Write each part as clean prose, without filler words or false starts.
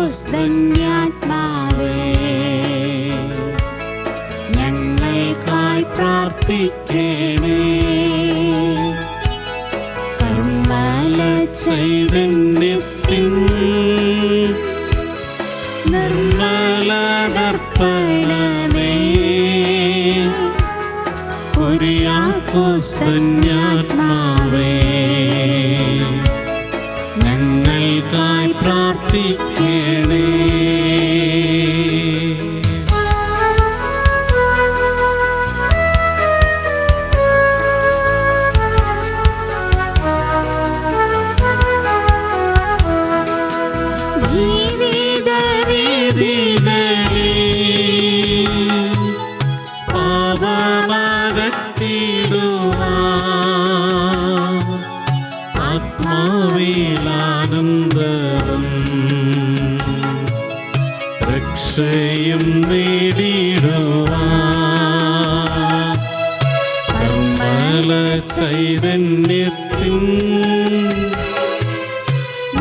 ധന്യാത്മാവേ, ഞങ്ങൾക്കായി പ്രാർത്ഥിക്കണേ. കർമ്മല ചൈതന്യത്തിൻ നിർമ്മല ദർപ്പണമേ, കുര്യാക്കോസ് ധന്യാത്മാവേ, ഞങ്ങൾക്കായി പ്രാർത്ഥിക്കണേ. ആത്മാവിലാനന്ദം രക്ഷയും നേടിടുവാൻ കർമ്മല ചൈതന്യത്തിൻ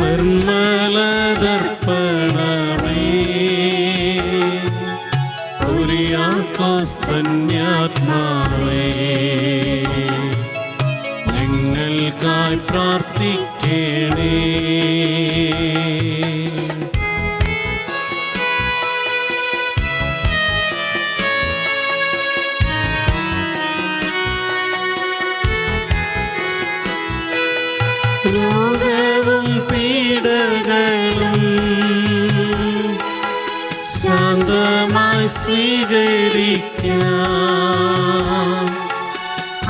നിർമ്മല ദർപ്പണമേ, കുര്യാക്കോസ് ധന്യാത്മാവേ, ഞങ്ങൾക്കായി പ്രാർത്ഥിക്കണേ. രോഗവും പീഡകളും ശാന്തമായി സ്വീകരിക്കാം,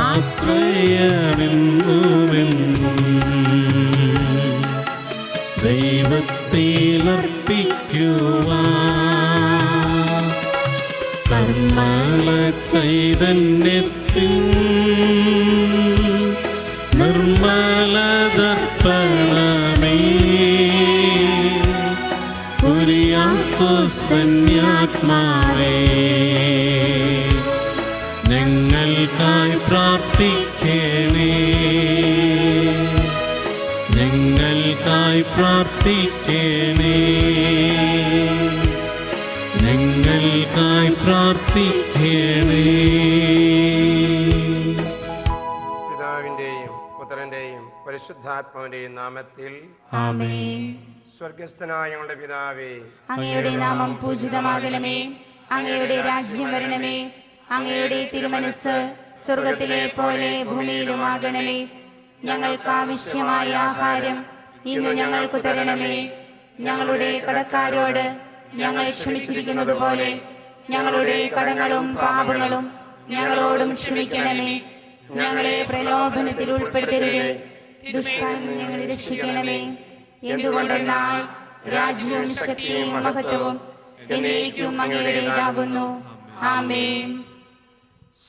ആശ്രയമെന്നുമെന്നും ദൈവത്തിലർപ്പിക്കുവാൻ കർമ്മല ചൈതന്യത്തിൻ നിർമ്മല ദർപ്പണമേ, കുര്യാക്കോസ് ധന്യാത്മാവേ, ഞങ്ങൾക്കായി പ്രാർത്ഥിക്കണേ. ഞങ്ങൾക്കായി പ്രാർത്ഥിക്കണേ. ഞങ്ങൾക്കായി പ്രാർത്ഥിക്കണേ. പിതാവിന്റെയും പുത്രന്റെയും പരിശുദ്ധാത്മാവിന്റെയും നാമത്തിൽ ആമേൻ. സ്വർഗസ്ഥനായ ഞങ്ങളുടെ പിതാവേ, അങ്ങയുടെ നാമം പൂജിതമാകണമേ. അങ്ങയുടെ രാജ്യം വരണമേ. അങ്ങയുടെ തിരുമനസ് സ്വർഗത്തിലെ പോലെ ഭൂമിയിലുമാകണമേ. ഞങ്ങൾക്ക് ആവശ്യമായ ആഹാരം ഇന്ന് ഞങ്ങൾക്ക് തരണമേ. ഞങ്ങളുടെ കടക്കാരോട് ഞങ്ങൾ ക്ഷമിച്ചിരിക്കുന്നത് പോലെ ഞങ്ങളുടെ കടങ്ങളും പാപങ്ങളും ഞങ്ങളോടും ക്ഷമിക്കണമേ. ഞങ്ങളെ പ്രലോഭനത്തിൽ ഉൾപ്പെടുത്തരുതേ, ദുഷ്ടനിൽ നിന്ന് ഞങ്ങളെ രക്ഷിക്കണമേ. എന്തുകൊണ്ടെന്നാൽ രാജ്യവും ശക്തിയും മഹത്വവും എന്നേക്കും അങ്ങയുടേതാകുന്നു. ആമേൻ.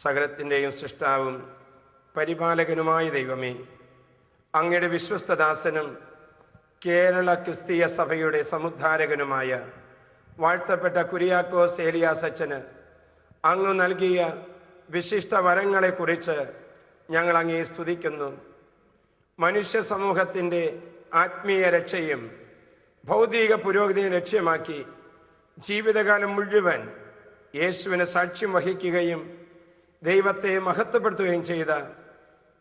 സകലത്തിൻ്റെയും സൃഷ്ടാവും പരിപാലകനുമായ ദൈവമേ, അങ്ങയുടെ വിശ്വസ്തദാസനും കേരള ക്രിസ്തീയ സഭയുടെ സമുദ്ധാരകനുമായ വാഴ്ത്തപ്പെട്ട കുര്യാക്കോസ് ഏലിയാസ് അച്ഛന് അങ്ങ് നൽകിയ വിശിഷ്ട വരങ്ങളെക്കുറിച്ച് ഞങ്ങൾ അങ്ങയെ സ്തുതിക്കുന്നു. മനുഷ്യ സമൂഹത്തിൻ്റെ ആത്മീയ രക്ഷയും ഭൗതിക പുരോഗതിയും ലക്ഷ്യമാക്കി ജീവിതകാലം മുഴുവൻ യേശുവിന് സാക്ഷ്യം വഹിക്കുകയും ദൈവത്തെ മഹത്വപ്പെടുത്തുകയും ചെയ്ത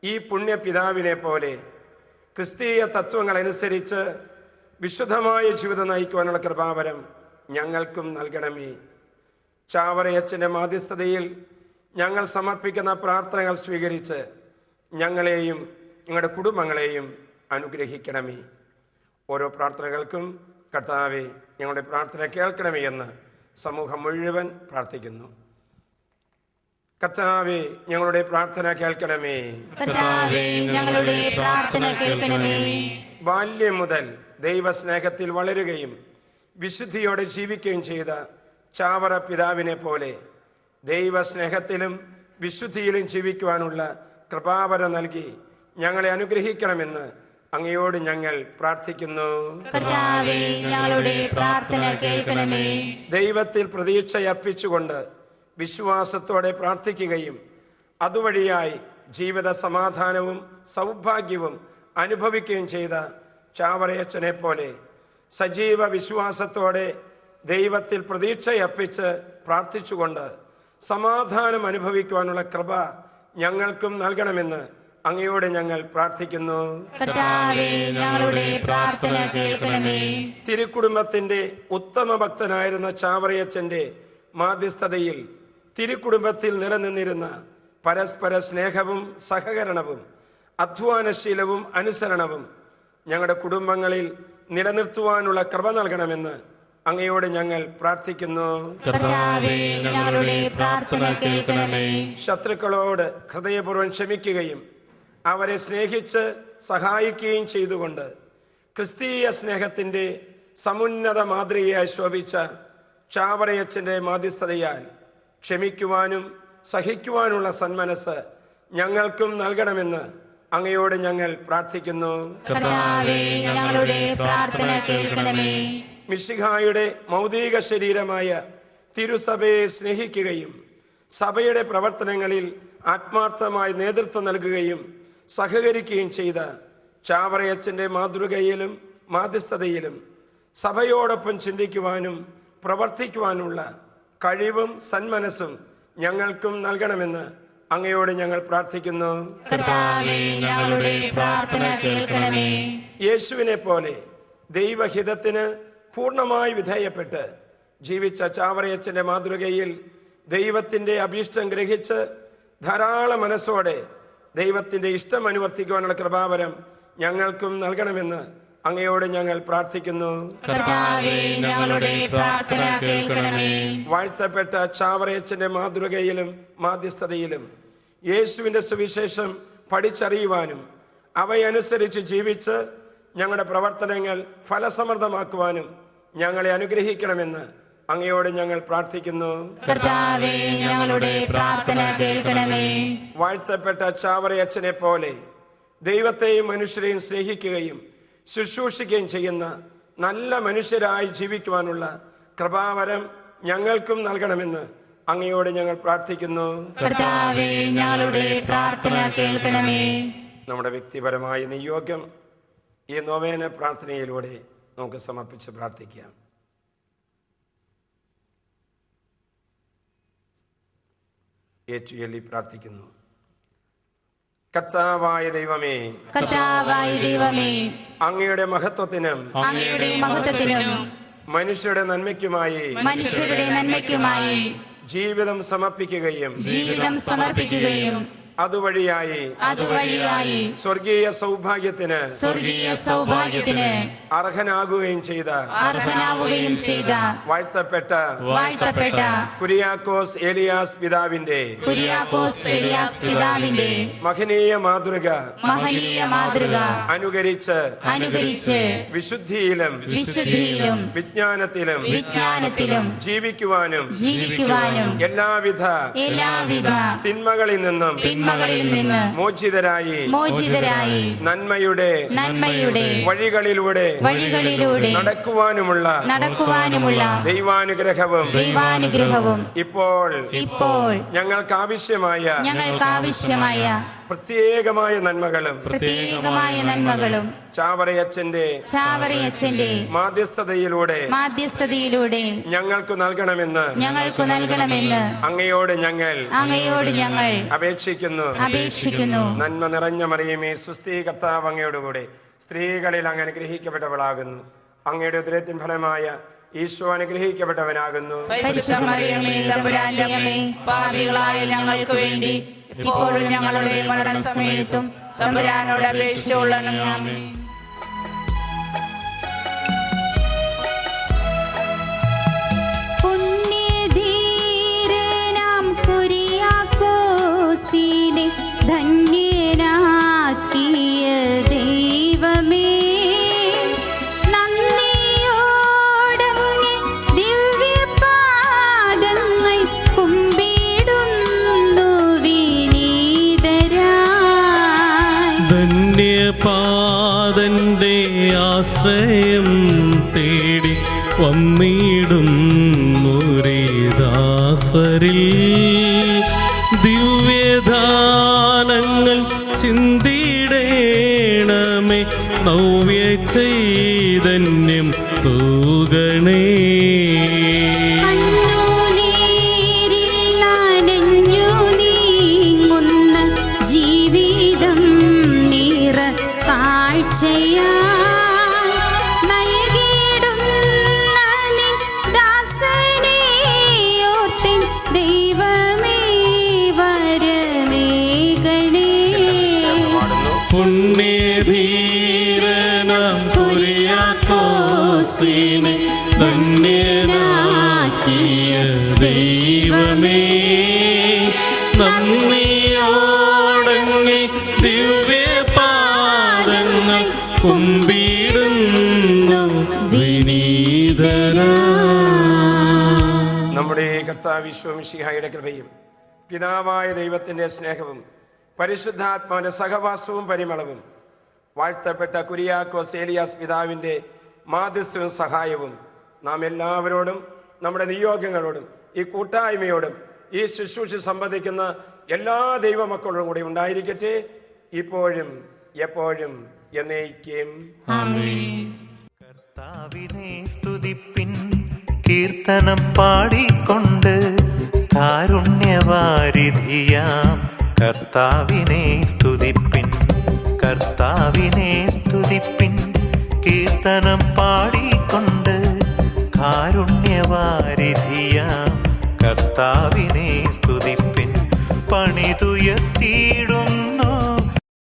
ഈ പുണ്യപിതാവിനെ പോലെ ക്രിസ്തീയ തത്വങ്ങളനുസരിച്ച് വിശുദ്ധമായ ജീവിതം നയിക്കുവാനുള്ള കൃപാവരം ഞങ്ങൾക്കും നൽകണമേ. ചാവറയച്ചൻ്റെ മാധ്യസ്ഥതയിൽ ഞങ്ങൾ സമർപ്പിക്കുന്ന പ്രാർത്ഥനകൾ സ്വീകരിച്ച് ഞങ്ങളെയും ഞങ്ങളുടെ കുടുംബങ്ങളെയും അനുഗ്രഹിക്കണമേ. ഓരോ പ്രാർത്ഥനകൾക്കും കർത്താവേ ഞങ്ങളുടെ പ്രാർത്ഥന കേൾക്കണമേ എന്ന് സമൂഹം മുഴുവൻ പ്രാർത്ഥിക്കുന്നു. കർത്താവേ ഞങ്ങളുടെ പ്രാർത്ഥന കേൾക്കണമേ. കർത്താവേ ഞങ്ങളുടെ പ്രാർത്ഥന കേൾക്കണമേ. ബാല്യം മുതൽ ദൈവസ്നേഹത്തിൽ വളരുകയും വിശുദ്ധിയോടെ ജീവിക്കുകയും ചെയ്ത ചാവറ പിതാവിനെ പോലെ ദൈവസ്നേഹത്തിലും വിശുദ്ധിയിലും ജീവിക്കുവാനുള്ള കൃപാവരം നൽകി ഞങ്ങളെ അനുഗ്രഹിക്കണമെന്ന് അങ്ങയോട് ഞങ്ങൾ പ്രാർത്ഥിക്കുന്നു. കർത്താവേ ഞങ്ങളുടെ പ്രാർത്ഥന കേൾക്കണമേ. ദൈവത്തിൽ പ്രതീക്ഷയർപ്പിച്ചുകൊണ്ട് വിശ്വാസത്തോടെ പ്രാർത്ഥിക്കുകയും അതുവഴിയായി ജീവിത സമാധാനവും സൗഭാഗ്യവും അനുഭവിക്കുകയും ചെയ്ത ചാവറയച്ചനെ പോലെ സജീവ വിശ്വാസത്തോടെ ദൈവത്തിൽ പ്രതീക്ഷയർപ്പിച്ച് പ്രാർത്ഥിച്ചുകൊണ്ട് സമാധാനം അനുഭവിക്കുവാനുള്ള കൃപ ഞങ്ങൾക്കും നൽകണമെന്ന് അങ്ങയോട് ഞങ്ങൾ പ്രാർത്ഥിക്കുന്നു. കർത്താവേ, ഞങ്ങളുടെ പ്രാർത്ഥന കേൾക്കണമേ. തിരുക്കുടുംബത്തിന്റെ ഉത്തമ ഭക്തനായിരുന്ന ചാവറയച്ചന്റെ മാധ്യസ്ഥതയിൽ തിരുക്കുടുംബത്തിൽ നിലനിന്നിരുന്ന പരസ്പര സ്നേഹവും സഹകരണവും അധ്വാനശീലവും അനുസരണവും ഞങ്ങളുടെ കുടുംബങ്ങളിൽ നിലനിർത്തുവാനുള്ള കൃപ നൽകണമെന്ന് അങ്ങയോട് ഞങ്ങൾ പ്രാർത്ഥിക്കുന്നു. കർത്താവേ, ഞങ്ങളുടെ പ്രാർത്ഥന കേൾക്കണമേ. ശത്രുക്കളോട് ഹൃദയപൂർവ്വം ക്ഷമിക്കുകയും അവരെ സ്നേഹിച്ച് സഹായിക്കുകയും ചെയ്തുകൊണ്ട് ക്രിസ്തീയ സ്നേഹത്തിൻ്റെ സമുന്നത മാതൃകയായി ശോഭിച്ച ചാവറയച്ചൻ്റെ മാധ്യസ്ഥതയാൽ ക്ഷമിക്കുവാനും സഹിക്കുവാനുള്ള സന്മനസ് ഞങ്ങൾക്കും നൽകണമെന്ന് അങ്ങയോട് ഞങ്ങൾ പ്രാർത്ഥിക്കുന്നു. കർത്താവേ, ഞങ്ങളുടെ പ്രാർത്ഥന കേൾക്കണമേ. മിശിഹായുടെ മൗതിക ശരീരമായ തിരുസഭയെ സ്നേഹിക്കുകയും സഭയുടെ പ്രവർത്തനങ്ങളിൽ ആത്മാർത്ഥമായി നേതൃത്വം നൽകുകയും സഹകരിക്കുകയും ചെയ്ത ചാവറയച്ചൻ്റെ മാതൃകയിലും മാധ്യസ്ഥതയിലും സഭയോടൊപ്പം ചിന്തിക്കുവാനും പ്രവർത്തിക്കുവാനുള്ള കഴിവും സന്മനസ്സും ഞങ്ങൾക്കും നൽകണമെന്ന് അങ്ങയോട് ഞങ്ങൾ പ്രാർത്ഥിക്കുന്നു. കർത്താവേ, ഞങ്ങളുടെ പ്രാർത്ഥന കേൾക്കണമേ. യേശുവിനെ പോലെ ദൈവഹിതത്തിന് പൂർണ്ണമായി വിധേയപ്പെട്ട് ജീവിച്ച ചാവറയച്ചൻ്റെ മാതൃകയിൽ ദൈവത്തിൻ്റെ അഭീഷ്ടം ഗ്രഹിച്ച് ധാരാളം മനസ്സോടെ ദൈവത്തിൻ്റെ ഇഷ്ടം അനുവർത്തിക്കുവാനുള്ള കൃപാവരം ഞങ്ങൾക്കും നൽകണമെന്ന് അങ്ങയോട് ഞങ്ങൾ പ്രാർത്ഥിക്കുന്നു. കർത്താവേ, ഞങ്ങളുടെ പ്രാർത്ഥന കേൾക്കണമേ. വാഴ്ത്തപ്പെട്ട ചാവറയച്ചൻ്റെ മാതൃകയിലും മാധ്യസ്ഥതയിലും യേശുവിൻ്റെ സുവിശേഷം പഠിച്ചറിയുവാനും അവയനുസരിച്ച് ജീവിച്ച് ഞങ്ങളുടെ പ്രവർത്തനങ്ങൾ ഫലസമൃദ്ധമാക്കുവാനും ഞങ്ങളെ അനുഗ്രഹിക്കണമെന്ന് അങ്ങയോട് ഞങ്ങൾ പ്രാർത്ഥിക്കുന്നു. കർത്താവേ, ഞങ്ങളുടെ പ്രാർത്ഥന കേൾക്കണമേ. വാഴ്ത്തപ്പെട്ട ചാവറയച്ചനെ പോലെ ദൈവത്തെയും മനുഷ്യരെയും സ്നേഹിക്കുകയും ശുശ്രൂഷിക്കുകയും ചെയ്യുന്ന നല്ല മനുഷ്യരായി ജീവിക്കുവാനുള്ള കൃപാവരം ഞങ്ങൾക്കും നൽകണമെന്ന് അങ്ങയോട് ഞങ്ങൾ പ്രാർത്ഥിക്കുന്നു. കർത്താവേ, ഞങ്ങളുടെ പ്രാർത്ഥന കേൾക്കണമേ. നമ്മുടെ വ്യക്തിപരമായ നിയോഗം ഈ നൊവേന പ്രാർത്ഥനയിലൂടെ നമുക്ക് സമർപ്പിച്ച് പ്രാർത്ഥിക്കാം. ഏറ്റുചൊല്ലി പ്രാർത്ഥിക്കുന്നു. കർത്താവായ ദൈവമേ, കർത്താവായ ദൈവമേ, അങ്ങയുടെ മഹത്വത്തിനും അങ്ങയുടെ മഹത്വത്തിനും മനുഷ്യരുടെ നന്മയ്ക്കുമായി നന്മയ്ക്കുമായി ജീവിതം സമർപ്പിക്കുകയും സമർപ്പിക്കുകയും അതുവഴിയായി സ്വർഗീയ സൗഭാഗ്യത്തിന് അർഹനാകുകയും ചെയ്ത വാഴ്ത്തപ്പെട്ട കുര്യാക്കോസ് ഏലിയാസ് പിതാവിന്റെ മഹനീയ മാതൃക അനുകരിച്ച് വിശുദ്ധിയിലും വിജ്ഞാനത്തിലും ജീവിക്കുവാനും എല്ലാവിധ തിന്മകളിൽ നിന്നും മോചിതരായി നന്മയുടെ വഴികളിലൂടെ നടക്കുവാനുമുള്ള ദൈവാനുഗ്രഹവും ഇപ്പോൾ ഞങ്ങൾക്ക് ആവശ്യമായ പ്രത്യേകമായ നന്മകളും ചാവറയച്ചന്റെ മാധ്യസ്ഥതയിലൂടെ ഞങ്ങൾക്ക് നൽകണമെന്ന് അങ്ങയോട് ഞങ്ങൾ അപേക്ഷിക്കുന്നു. നന്മ നിറഞ്ഞ മറിയമേ, സുസ്ഥി, കർത്താവ് അങ്ങയോടുകൂടെ സ്ത്രീകളിൽ അങ്ങ് അനുഗ്രഹിക്കപ്പെട്ടവളാകുന്നു. അങ്ങയുടെ ഉദരത്തിൻ ഫലമായ ഈശോ അനുഗ്രഹിക്കപ്പെട്ടവനാകുന്നു. പാപികളായ ഞങ്ങൾക്ക് വേണ്ടി ഇപ്പോഴും ഞങ്ങളുടെ മരണസമയത്തും തമ്പുരാനോട് അപേക്ഷിച്ചുകൊള്ളണമേ. ആമേൻ. ധന്യനാക്കിയ ദൈവമേ, നന്ദിയോടങ്ങേ ദിവ്യപാദങ്ങൾ കുമ്പിടുന്നു വിനീതരായി. ധന്യപാദന്റെ ആശ്രയം തേടി വന്നിടുന്നു ദാസരിൽ ദിവ്യദാനങ്ങൾ ചിന്തിടേണമേ നവ്യ ചൈതന്യം തൂകണേ. ജീവിതം നിറ കാഴ്ചയാ പുണ്യധീരനാം കുര്യാക്കോസിനെ ധന്യനാക്കിയ ദൈവമേ, നന്ദിയോടങ്ങേ ദിവ്യപാദങ്ങൾ കുമ്പിടുന്നു വിനീതരാ. നമ്മുടെ കർത്താവ് മിശിഹായുടെ കൃപയും പിതാവായ ദൈവത്തിൻ്റെ സ്നേഹവും പരിശുദ്ധാത്മാവിൻ്റെ സഹവാസവും പരിമളവും വാഴ്ത്തപ്പെട്ട കുര്യാക്കോസ് ഏലിയാസ് പിതാവിൻ്റെ മാധ്യസ്ഥവും സഹായവും നാം എല്ലാവരോടും നമ്മുടെ നിയോഗങ്ങളോടും ഈ കൂട്ടായ്മയോടും ഈ ശുശ്രൂഷ സംബന്ധിക്കുന്ന എല്ലാ ദൈവമക്കളോടും കൂടി ഉണ്ടായിരിക്കട്ടെ, ഇപ്പോഴും എപ്പോഴും എന്നേക്കും. കർത്താവിനെ സ്തുതിപ്പിൻ, കീർത്തനം പാടിക്കൊണ്ട് കാരുണ്യവാരിധിയാം കർത്താവിനെ സ്തുതിപ്പിൻ. കർത്താവിനെ സ്തുതിപ്പിൻ, കീർത്തനം പാടിക്കൊണ്ട് കാരുണ്യവാരിധിയാം കർത്താവിനെ സ്തുതിപ്പിൻ. പണിതുയർത്തി